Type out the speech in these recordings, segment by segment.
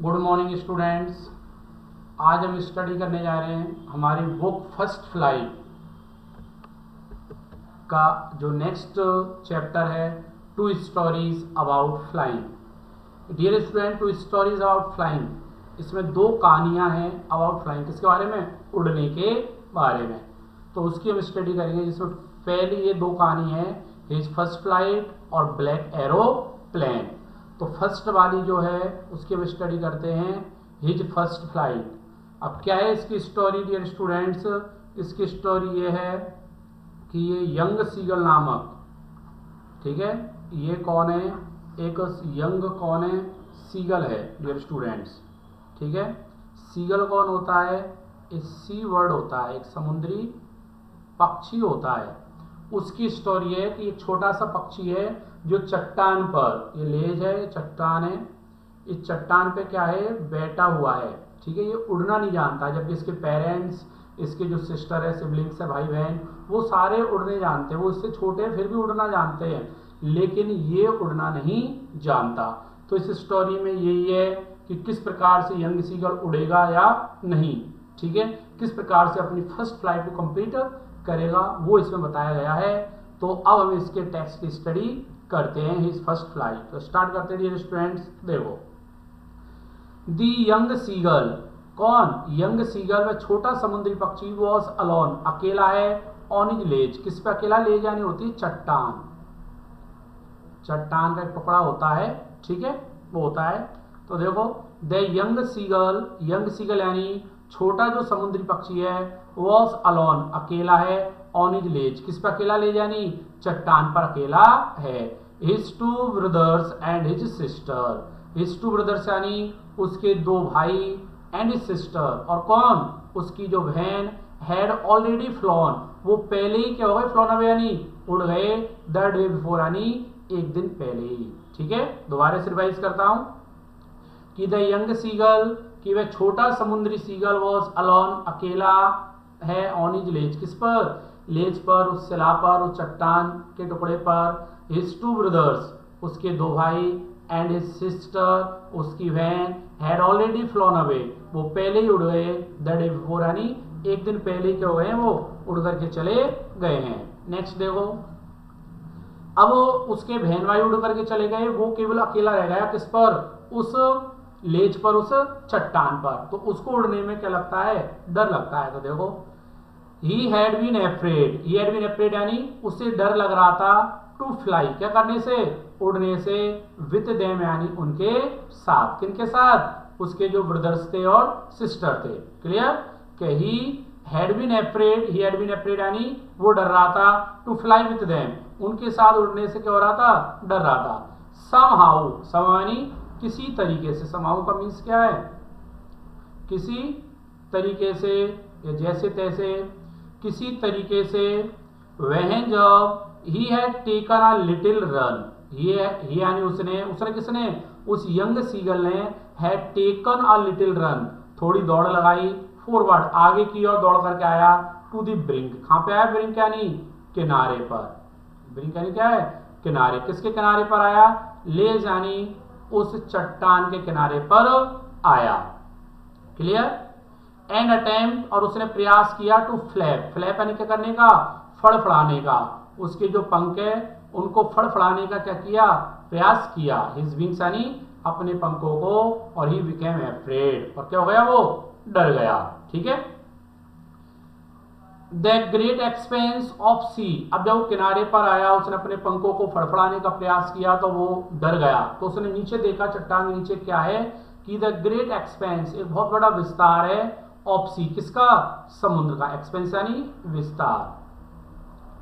Good morning students. आज हम study करने जा रहे हैं हमारी बुक फर्स्ट फ्लाइट का जो नेक्स्ट चैप्टर है, two stories about flying. Dear student, two stories about flying, इसमें दो कहानियां हैं अबाउट फ्लाइंग। किसके बारे में? उड़ने के बारे में। तो उसकी हम स्टडी करेंगे, जिसमें पहली ये दो कहानी है हिज फर्स्ट फ्लाइट और ब्लैक एरो प्लेन। तो फर्स्ट वाली जो है उसकी हम स्टडी करते हैं, हिज फर्स्ट फ्लाइट। अब क्या है इसकी स्टोरी डियर स्टूडेंट्स? इसकी स्टोरी ये है कि ये यंग सीगल नामक, ठीक है, ये कौन है? एक यंग कौन है? सीगल है डियर स्टूडेंट्स, ठीक है। सीगल कौन होता है? एक सी वर्ड होता है, एक समुद्री पक्षी होता है। उसकी स्टोरी है कि एक छोटा सा पक्षी है जो चट्टान पर, ये लेज है, चट्टान है, इस चट्टान पे क्या है? बैठा हुआ है, ठीक है। ये उड़ना नहीं जानता, जबकि इसके पेरेंट्स, इसके जो सिस्टर है, सिबलिंग्स है, भाई बहन, वो सारे उड़ने जानते हैं। वो इससे छोटे हैं फिर भी उड़ना जानते हैं, लेकिन ये उड़ना नहीं जानता। तो इस स्टोरी में यही है कि किस प्रकार से यंग सीगल उड़ेगा या नहीं, ठीक है, किस प्रकार से अपनी फर्स्ट फ्लाइट को कंप्लीट करेगा, वो इसमें बताया गया है। तो अब हम इसके टेक्स्ट की स्टडी करते हैं, हिज फर्स्ट फ्लाइट। तो स्टार्ट करते हैं स्टूडेंट्स। देखो, दी यंग सीगल, कौन? यंग सीगल में छोटा समुद्री पक्षी, वॉज अलोन, अकेला है, ऑन हिज लेज, किस पे अकेला? लेज यानी होती है चट्टान, चट्टान का एक टुकड़ा होता है, ठीक है, वो होता है। तो देखो, the young seagull, young seagull यानी छोटा जो समुद्री पक्षी है, वॉज अलोन, अकेला है, ऑन हिज लेज, किस पे अकेला? लेज यानी चट्टान पर अकेला है। His two brothers and his sister, his two brothers यानी उसके दो भाई, एंड हिज सिस्टर, और कौन? उसकी जो बहन, हैड ऑलरेडी फ्लॉन, वो पहले ही क्या हो गए? फ्लॉन अवे यानी उड़ गए, द डे बिफोर यानी एक दिन पहले ही, ठीक है। दोबारा से रिवाइज करता हूं कि द यंग सीगल, कि वह छोटा समुद्री सीगल, वॉज अलोन, अकेला है, ऑन हिज लेज, किस पर? लेज पर, उस सिला पर, उस चट्टान के टुकड़े पर। हिज टू ब्रदर्स, उसके दो भाई, एंड हिज सिस्टर, उसकी बहन, हैड ऑलरेडी फ्लॉन अवे, वो पहले ही उड़ गए, द डे बिफोर यानी एक दिन पहले क्या हो गए? वो उड़ करके चले गए हैं। नेक्स्ट देखो, अब उसके बहन भाई उड़ करके चले गए, वो केवल अकेला रह गया, किस पर? उस लेज पर, उस चट्टान पर। तो उसको उड़ने में क्या लगता है? डर लगता है। तो देखो, he had been afraid यानी उसे डर लग रहा था, टू फ्लाई, क्या करने से? उड़ने से, विथ देम यानी उनके साथ, किनके साथ? उसके जो ब्रदर्स थे और सिस्टर थे। क्लियर? कि he had been afraid यानी वो डर रहा था, टू फ्लाई विथ देम, उनके साथ उड़ने से क्या हो रहा था? डर रहा था। somehow यानी किसी तरीके से, somehow का मीन्स क्या है? किसी तरीके से या जैसे तैसे, किसी तरीके से। वह जब he had taken a little run, he यानी उसने किसने? उस यंग सीगल ने, had taken a little run, थोड़ी दौड़ लगाई, फॉरवर्ड, आगे की ओर दौड़ करके आया, टू द ब्रिंक, कहां पे आया? ब्रिंक यानी किनारे पर, ब्रिंक यानी क्या है? किनारे। किसके किनारे पर आया? लेज यानी उस चट्टान के किनारे पर आया। क्लियर? एंड अटेम्प्ट, और उसने प्रयास किया, टू फ्लैप, फ्लैप यानी क्या करने का? फड़फड़ाने का, उसके जो पंख है उनको फड़फड़ाने का क्या किया? प्रयास किया। हिज विंग्स यानी अपने पंखों को, और ही बिकेम अफ्रेड, और क्या हो गया? वो डर गया, ठीक है। द ग्रेट एक्सपेंस ऑफ सी, अब जब वो किनारे पर आया, उसने अपने पंखों को फड़फड़ाने का प्रयास किया तो वो डर गया। तो उसने नीचे देखा, चट्टान के नीचे क्या है? कि द ग्रेट एक्सपेंस, एक बहुत बड़ा विस्तार है, ऑफ सी, किसका? समुद्र का। एक्सपेंस यानी विस्तार,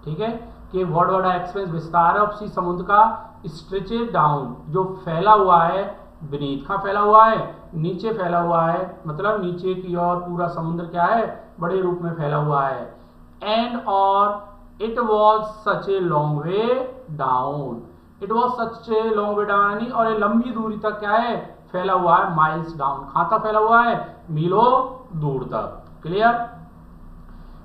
ठीक है, कि बहुत बड़ा एक्सपेंस विस्तार है, ऑफ सी, समुद्र का। स्ट्रेचेड डाउन, जो फैला हुआ है, बीनीथ, कहां फैला हुआ है? नीचे फैला हुआ है, मतलब नीचे की ओर पूरा समुद्र क्या है? बड़े रूप में फैला हुआ है। एंड और it was such a long way down, it was such a long way down यानी, और ये लंबी दूरी तक क्या है? फैला हुआ है, माइल्स डाउन, कहां तक फैला हुआ है? मीलों दूर तक। क्लियर?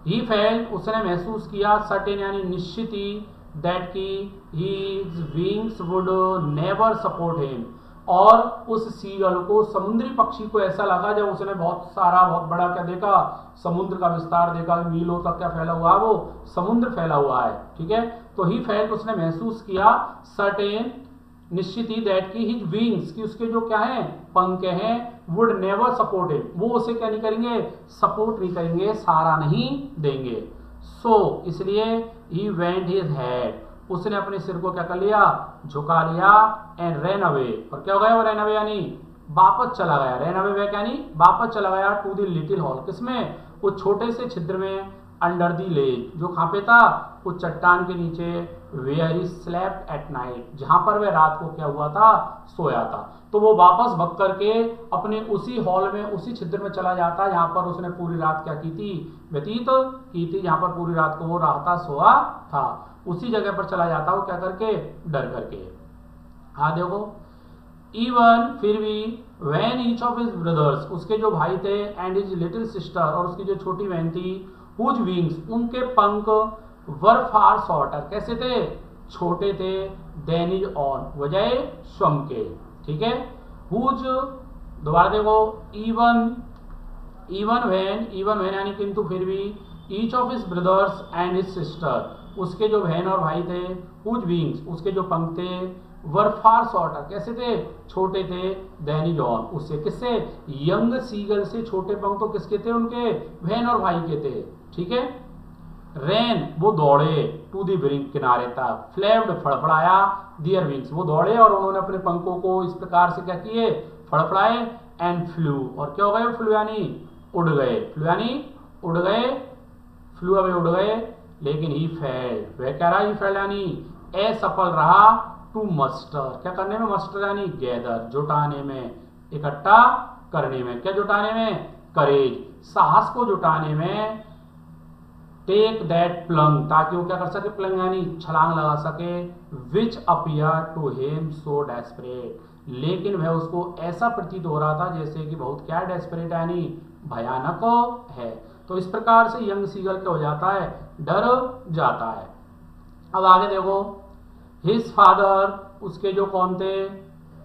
ही फेल्ट, उसने महसूस किया, सर्टेन यानी निश्चित ही, दैट की his wings would never support him, और उस सीगल को, समुद्री पक्षी को ऐसा लगा जब उसने बहुत बड़ा क्या देखा, समुद्र का विस्तार देखा, मीलों तक क्या फैला हुआ है, वो समुद्र फैला हुआ है, ठीक है। तो ही फेल्ट, उसने महसूस किया, सर्टेन, निश्चित ही, दैट की हिज विंग्स, की उसके जो क्या है, पंख हैं, वुड नेवर सपोर्ट हिम, वो उसे क्या नहीं करेंगे, सपोर्ट नहीं करेंगे, सहारा नहीं देंगे। सो इसलिए ही वेंट हिज हेड, उसने अपने सिर को क्या कर लिया, झुका लिया, एंड रैन अवे, और क्या हो गया वो, रैन अवे यानी वापस चला गया, रैन अवे यानी वापस चला गया, टू द लिटिल हॉल, किसमें, वो छोटे से छिद्र में, अंडर दी लेज, जो कहां पे था, उस चट्टान के नीचे, where he slept at night, जहां पर वह रात को क्या हुआ था, सोया था। तो वो वापस भग करके अपने उसी हॉल में, उसी छिद्र में चला जाता जहां पर उसने पूरी रात क्या की थी, व्यतीत की थी, जहां पर पूरी रात को वो रहता, सोया था, उसी जगह पर चला जाता वो क्या करके, डर करके। हाँ देखो, इवन फिर भी, when each of his brothers, उसके जो भाई थे, एंड हिज लिटिल सिस्टर, और उसकी जो छोटी बहन थी, हुज विंग्स, उनके पंख, वर फार शॉर्टर, कैसे थे, छोटे थे, देन हिज ऑन, बजाय स्वयं के, ठीक है। हुज, दोबारा देखो, इवन व्हेन यानी किंतु फिर भी, each of his brothers and his sister, उसके जो बहन और भाई थे, हुज विंग्स, उसके जो पंख थे, वर फार शॉर्टर, कैसे थे, छोटे थे, देन हिज ऑन, उससे, किससे, यंग सीगल से, छोटे पंख तो किसके थे, उनके बहन और भाई के थे, ठीक है। रैन, वो दौड़े, टू दी ब्रिंक, किनारे तक, फ्लैप्ड, फड़फड़ाया, दियर विंग्स, वो दौड़े और उन्होंने अपने पंखों को इस प्रकार से क्या किए, फड़फड़ाए, एंड फ्लू, और क्या हो गए, फ्लू यानी उड़ गए, फ्लू यानी उड़ गए, फ्लू अवे, उड़ गए, लेकिन ही फेल, वह कह रहा, ही फेल यानी असफल रहा, टू मस्टर, क्या करने में, मस्टर यानी गैदर, जुटाने में, इकट्ठा करने में, क्या जुटाने में, करेज, साहस को जुटाने में, टेक दैट प्लंग, ताकि वो क्या कर सके, प्लंग यानी छलांग लगा सके, which appear to him so desperate, लेकिन वह उसको ऐसा प्रतीत हो रहा था जैसे कि बहुत क्या डेस्परेट यानी भयानक है। तो इस प्रकार से यंग सीगल क्या हो जाता है, डर जाता है। अब आगे देखो, हिज फादर, उसके जो कौन थे,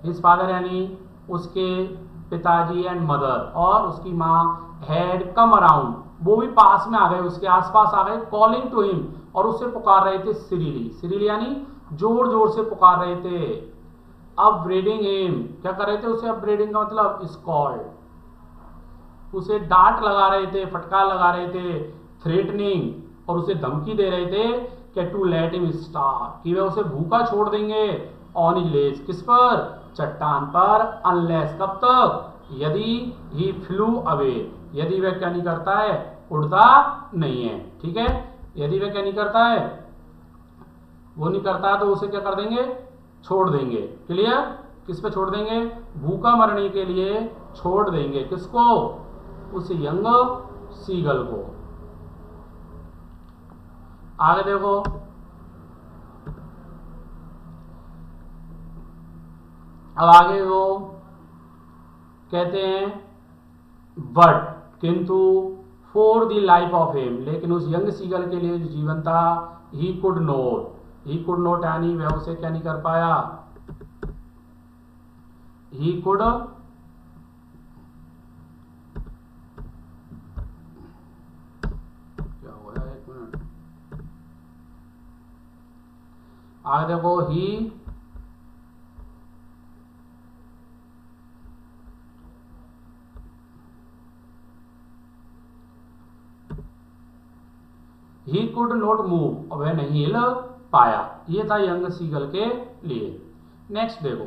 हिज फादर यानी उसके पिताजी, एंड मदर, और उसकी माँ, हैड कम अराउंड, वो भी पास में आ गए, उसके आसपास आ गए, कॉलिंग टू हिम, और उसे पुकार रहे थे, सिरिली, सिरिली यानी जोर जोर से पुकार रहे थे, अपब्रेडिंग हिम, क्या कर रहे थे उसे, अपब्रेडिंग का मतलब स्कॉल्ड, उसे डांट लगा रहे थे, फटकार लगा रहे थे, थ्रेटनिंग, और उसे धमकी दे रहे थे कि टू लेट हिम स्टार्व, कि वे उसे भूखा छोड़ देंगे, ऑन हिज लेज, किस पर, चट्टान पर, अनलेस, कब तक, यदि ही फ्लू अवे, यदि वह क्या नहीं करता है, उड़ता नहीं है, ठीक है, यदि वह क्या नहीं करता है, वो नहीं करता है, तो उसे क्या कर देंगे, छोड़ देंगे, क्लियर, किस पे छोड़ देंगे, भूखा मरने के लिए छोड़ देंगे, किसको, उस यंग सीगल को। आगे देखो, अब आगे वो कहते हैं, बट, किंतु, for the life of him, लेकिन उस यंग सीगल के लिए जो जीवन था, ही कुड नोट यानी वह उसे क्या नहीं कर पाया, ही कुड, क्या हो गया, एक मिनट, आगे देखो, ही कुड नॉट मूव, वह नहीं हिल पाया, ये था यंग सीगल के लिए। नेक्स्ट देखो,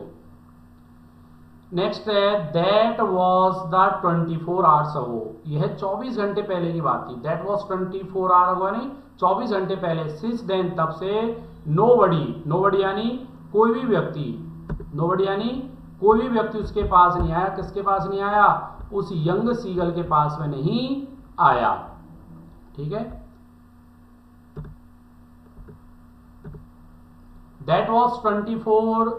नेक्स्ट है, that was the 24 hours ago, यह 24 घंटे पहले की बात थी, दैट वॉज 24 आवर अगो यानी 24 घंटे पहले, सिंस देन, तब से, नोबडी यानी कोई भी व्यक्ति, नोबडी यानी कोई भी व्यक्ति उसके पास नहीं आया, किसके पास नहीं आया, उस यंग सीगल के पास में नहीं आया, ठीक है। दैट वॉज 24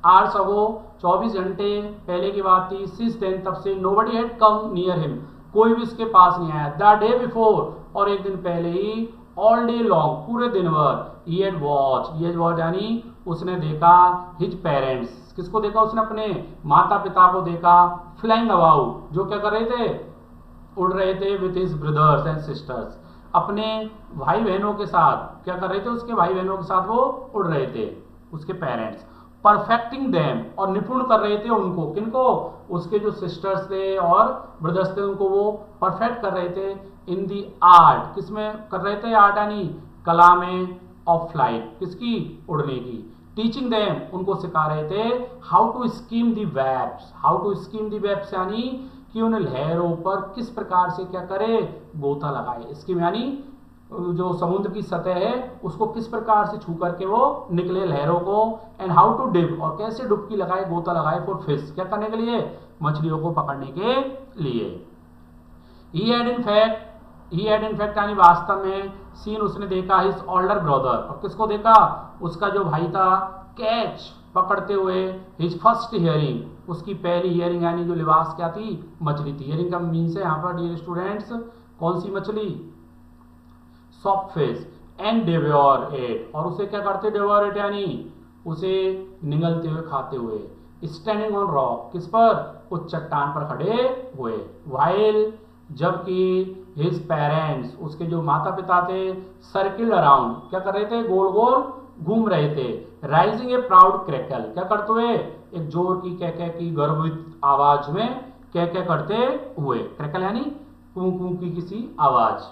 आवर्स अगो, 24 घंटे पहले की बात थी, सिंस देन, तब से, nobody had come near him, कोई भी उसके पास नहीं आया, द डे बिफोर, और एक दिन पहले ही, ऑल डे लॉन्ग, पूरे दिन भर, ही हैड वॉच यानी उसने देखा हिज पेरेंट्स, किसको देखा उसने, अपने माता पिता को देखा, फ्लाइंग अबाउट, जो क्या कर रहे थे, उड़ रहे थे, with his brothers and sisters, अपने भाई बहनों के साथ क्या कर रहे थे, उसके भाई बहनों के साथ वो उड़ रहे थे, उसके पेरेंट्स। परफेक्टिंग देम, और निपुण कर रहे थे उनको, किनको, उसके जो सिस्टर्स थे और ब्रदर्स थे उनको वो परफेक्ट कर रहे थे इन दी आर्ट, किसमें कर रहे थे, आर्ट यानी कला में, ऑफ फ्लाइट, किसकी, उड़ने की। टीचिंग देम, उनको सिखा रहे थे how to skim the waves, how to skim the waves यानी कि उन लहरों पर किस प्रकार से क्या करे, गोता लगाए। स्कीम यानी जो समुद्र की सतह है उसको किस प्रकार से छू करके वो निकले लहरों को, एंड हाउ टू डिप, और कैसे डुबकी लगाए, गोता लगाए, फॉर फिश, क्या करने के लिए, मछलियों को पकड़ने के लिए। ही हैड इन फैक्ट यानी वास्तव में, सीन उसने देखा, हिज ओल्डर ब्रदर, और किसको देखा, उसका जो भाई था, कैच पकड़ते हुए, हिज फर्स्ट हियरिंग, उसकी पहली हियरिंग यानी जो लिबास क्या थी, मछली थी। हियरिंग का मीन्स है यहाँ पर डियर स्टूडेंट्स, कौन सी मछली, soft fish, and devour it, और उसे क्या करते, डिवोर इट यानी उसे निगलते हुए, खाते हुए। स्टैंडिंग ऑन रॉक, किस पर, उस चट्टान पर खड़े हुए। वाइल, जबकि हिज पेरेंट्स, उसके जो माता पिता थे, सर्किल अराउंड, क्या कर रहे थे, गोल गोल घूम रहे थे। राइजिंग ए प्राउड क्रैकल, क्या करते हुए, एक जोर की कह कह की गर्वित आवाज में कह कह करते हुए, क्रैकल यानी कू कू की किसी आवाज।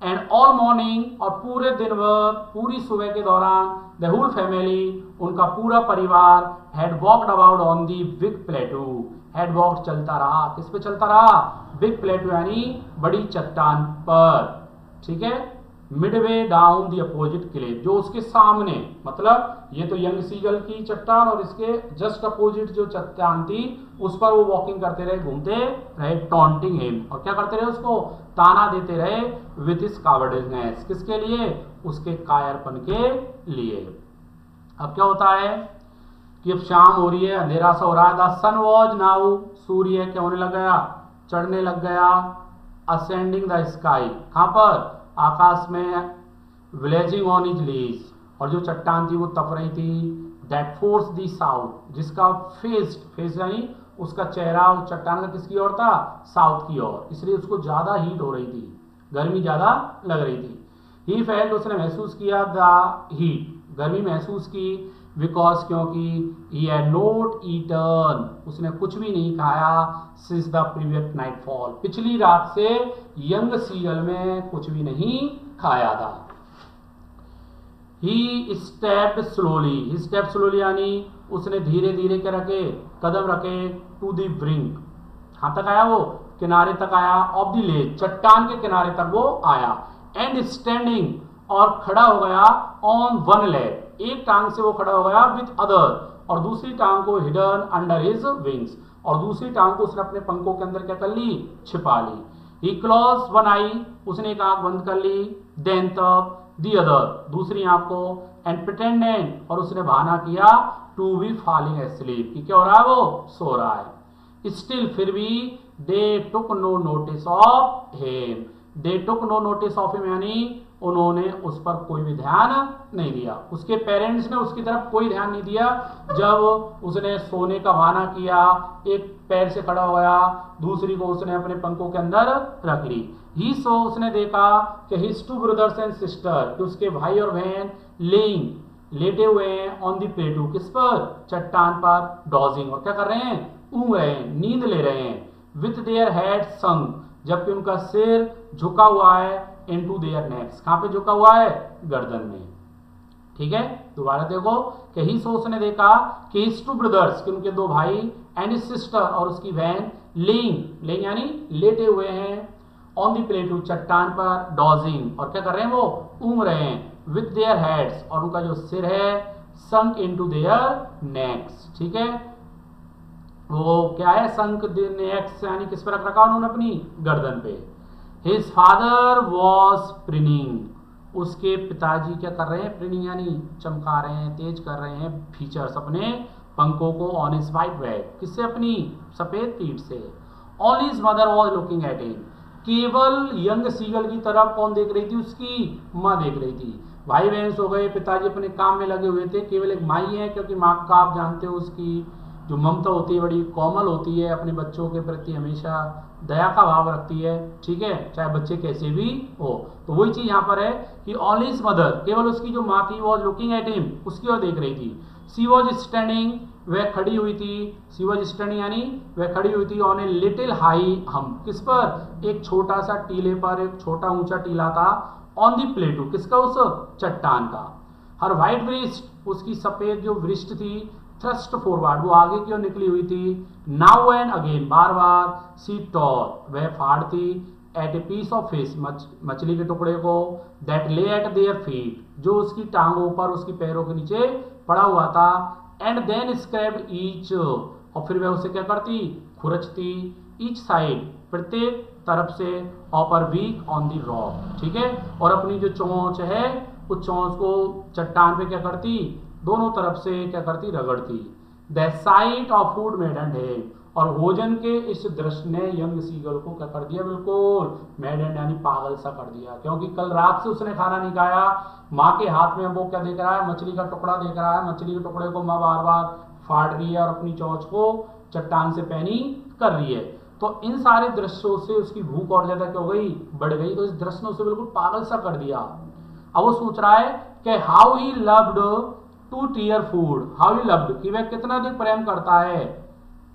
एंड ऑल मॉर्निंग, और पूरे दिन भर, पूरी सुबह के दौरान, द होल फैमिली, उनका पूरा परिवार, had walked about on the big प्लेटू, had walk चलता रहा, किस पे चलता रहा, बिग प्लेटू यानी बड़ी चट्टान पर, ठीक है, Midway down the opposite Cliff, जो उसके सामने, मतलब ये तो यंग सीगल की चट्टान और इसके जस्ट अपोजिट जो चट्टान थी उस पर वो वॉकिंग करते रहे, घूमते रहे, टॉन्टिंग हिम, और क्या करते रहे, उसको ताना देते रहे, विथ हिज कावर्डनेस, किसके लिए, उसके कायरपन के लिए। अब क्या होता है कि अब शाम हो रही है, अंधेरा सा हो रहा है, द सन वॉज नाउ, सूर्य क्या होने लग गया, चढ़ने लग गया, असेंडिंग द स्काई, कहां पर, आकाश में, विलेजिंग ऑन हिज लीज, और जो चट्टान थी वो तप रही थी, दैट फोर्स दी साउथ, जिसका फेस यानी उसका चेहरा उस चट्टान का किसकी ओर था, साउथ की ओर, इसलिए उसको ज्यादा हीट हो रही थी, गर्मी ज्यादा लग रही थी। ही फेल्ट, उसने महसूस किया, द हीट, गर्मी महसूस की, बिकॉज क्योंकि ही हैड नॉट ईटन, उसने कुछ भी नहीं खाया, सिंस द प्रीवियस नाइटफॉल, पिछली रात से यंग सीगल में कुछ भी नहीं खाया था। ही स्टेप्ड स्लोली यानी उसने धीरे धीरे के रखे, कदम रखे, टू दी ब्रिंक, कहां तक आया वो, किनारे तक आया, ऑफ द लेक, चट्टान के किनारे तक वो आया, एंड स्टैंडिंग, और खड़ा हो गया, ऑन वन लेग, एक टांग से वो खड़ा हो गया, विथ अदर, और दूसरी टांग को हिडन अंडर हिज विंग्स, और दूसरी टांग को उसने अपने पंखों के अंदर क्या कर ली, छिपा ली। ही क्लोज वन आई, उसने एक आंख बंद कर ली, देन तब दी अदर, दूसरी आंख को, एंड प्रिटेंडेड, और उसने बहाना किया, टू बी फॉलिंग एस्लीप, कि क्या हो रहा है, वो सो रहा है। स्टिल, फिर भी, they took no notice of him, they took no notice of him यानी उन्होंने उस पर कोई भी ध्यान नहीं दिया, उसके पेरेंट्स ने उसकी तरफ कोई ध्यान नहीं दिया, जब उसने सोने का बहाना किया, एक पैर से खड़ा हो गया, दूसरी को उसने अपने पंखों के अंदर रख ली। ही सो, उसने देखा कि his two brothers and sister, कि उसके भाई और बहन लेटे हुए हैं, ऑन दी प्लेटू, किस पर, चट्टान पर, डॉजिंग, और क्या कर रहे हैं, ऊँग रहे हैं, नींद ले रहे हैं, विथ देयर हेड संक, जबकि उनका सिर झुका हुआ है, इनटू देयर नेक्स, कहां पे झुका हुआ है, गर्दन में, ठीक है। दोबारा देखो कि ही सो, उसने देखा कि हिज टू ब्रदर्स, कि उनके दो भाई, एंड हिज सिस्टर, और उसकी बहन, लेइंग यानी लेटे हुए हैं, ऑन दी प्लेटू, चट्टान पर, डॉजिंग, और क्या कर रहे हैं, वो ऊँग रहे हैं, विथ देयर हेड्स, और उनका जो सिर है, संक इनटू देयर नेक्स, ठीक है, वो क्या है, संक नेक्स यानी किस पर रख रखा उन्होंने, अपनी गर्दन पे। हिज फादर वॉज प्रिनिंग, उसके पिताजी क्या कर रहे हैं, प्रिनिंग यानी चमका रहे हैं, तेज कर रहे हैं, फीचर्स अपने पंखों को, ऑन हिज वाइट बैक, किससे, अपनी सफेद पीठ से। All his mother was looking at him, केवल यंग सीगल की तरफ कौन देख रही थी, उसकी माँ देख रही थी। भाई बहन सो गए, पिताजी अपने काम में लगे हुए थे, केवल एक माई है, क्योंकि माँ का आप जानते हो उसकी जो ममता होती है बड़ी कोमल होती है, अपने बच्चों के प्रति हमेशा दया का भाव रखती है, ठीक है, चाहे बच्चे कैसे भी हो। तो वही चीज यहाँ पर है कि ऑल हिज मदर, केवल उसकी जो माँ थी वॉज लुकिंग एट हिम, उसकी ओर देख रही थी। सी वॉज स्टैंडिंग, वह खड़ी हुई थी, सी वॉज स्टैंडिंग यानी वह खड़ी हुई थी ऑन ए लिटिल हाई हम, किस पर, एक छोटा सा टीले पर, एक छोटा ऊंचा टीला था, ऑन दी प्लेटू, किसका, उस चट्टान का। हर वाइट वृष्ट, उसकी सफेद जो वृष्ट थी, थ्रस्ट फॉरवर्ड, वो आगे की ओर निकली हुई थी, नाउ एंड अगेन, बार बार, सी टॉर, वह फाड़ती, at a piece of fish, मछली के टुकड़े को, दैट ले एट देयर फीट, जो उसकी टांगों पर, उसकी पैरों के नीचे पड़ा हुआ था, एंड देन स्क्रैप्ड ईच, और फिर वह उसे क्या करती, खुरचती, ईच साइड, प्रत्येक तरफ से, ऑपर वीक ऑन दी रॉक, ठीक है, और अपनी जो चोंच है उस चोंच को चट्टान पे क्या करती, दोनों तरफ से क्या करती, रगड़ती। The sight of food made and head, और भोजन के इस दृश्य ने यंग सीगल को क्या कर दिया, बिल्कुल मेड एंड यानी पागल सा कर दिया, क्योंकि कल रात से उसने खाना नहीं खाया, माँ के हाथ में वो क्या देख रहा है, मछली का टुकड़ा देख रहा है, मछली के टुकड़े को माँ बार बार फाड़ रही है और अपनी चोंच को चट्टान से पैनी कर रही है। तो इन सारे दृश्यों से उसकी भूख और ज्यादा क्या हो गई, बढ़ गई, तो इस दृश्य ने उसे बिल्कुल पागल सा कर दिया। अब वो सोच रहा है कि how he loved to tear food, how he loved, कि वह कितना अधिक प्रेम करता है,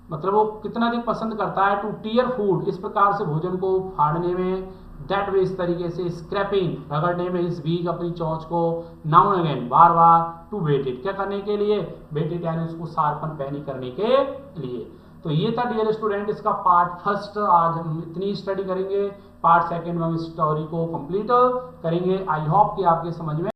मतलब वो कितना अधिक पसंद करता है, टू टीयर फूड, इस प्रकार से भोजन को फाड़ने में, दैट वे, इस तरीके से, स्क्रैपिंग, रगड़ने में, इस वीक, अपनी चोंच को, नाउ अगेन, बार बार, टू वेट इट, क्या करने के लिए, वेट इट यानी उसको शार्पन पैनी करने के लिए। तो ये था डियर स्टूडेंट इसका पार्ट फर्स्ट, आज हम इतनी स्टडी करेंगे, पार्ट सेकंड में हम इस स्टोरी को कंप्लीट करेंगे। आई होप कि आपके समझ में